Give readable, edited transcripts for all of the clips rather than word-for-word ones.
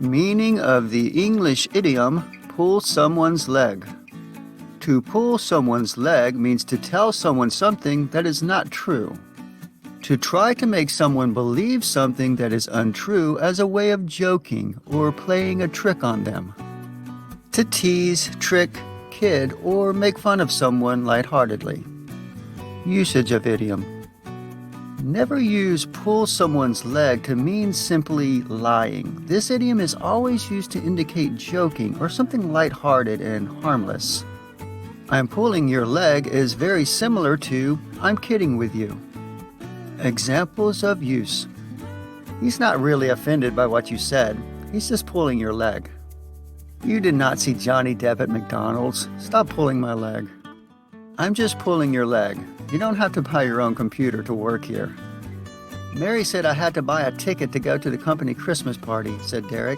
Meaning of the English idiom, pull someone's leg. To pull someone's leg means to tell someone something that is not true. To try to make someone believe something that is untrue as a way of joking or playing a trick on them. To tease, trick, kid, or make fun of someone lightheartedly. Usage of idiom. Never use pull someone's leg to mean simply lying. This idiom is always used to indicate joking or something lighthearted and harmless. I'm pulling your leg is very similar to I'm kidding with you. Examples of use. He's not really offended by what you said. He's just pulling your leg. You did not see Johnny Depp at McDonald's. Stop pulling my leg. I'm just pulling your leg. You don't have to buy your own computer to work here. Mary said I had to buy a ticket to go to the company Christmas party, said Derek.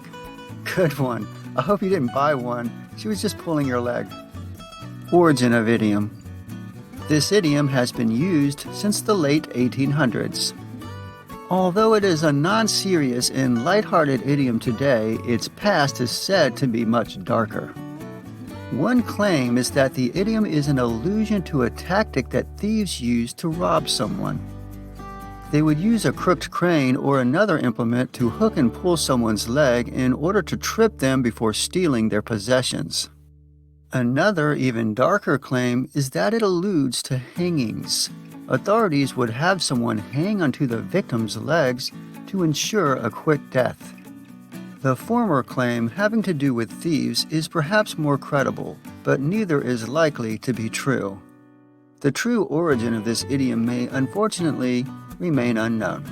Good one. I hope you didn't buy one. She was just pulling your leg. Origin of idiom. This idiom has been used since the late 1800s. Although it is a non-serious and lighthearted idiom today, its past is said to be much darker. One claim is that the idiom is an allusion to a tactic that thieves use to rob someone. They would use a crooked crane or another implement to hook and pull someone's leg in order to trip them before stealing their possessions. Another, even darker claim is that it alludes to hangings. Authorities would have someone hang onto the victim's legs to ensure a quick death. The former claim, having to do with thieves, is perhaps more credible, but neither is likely to be true. The true origin of this idiom may, unfortunately, remain unknown.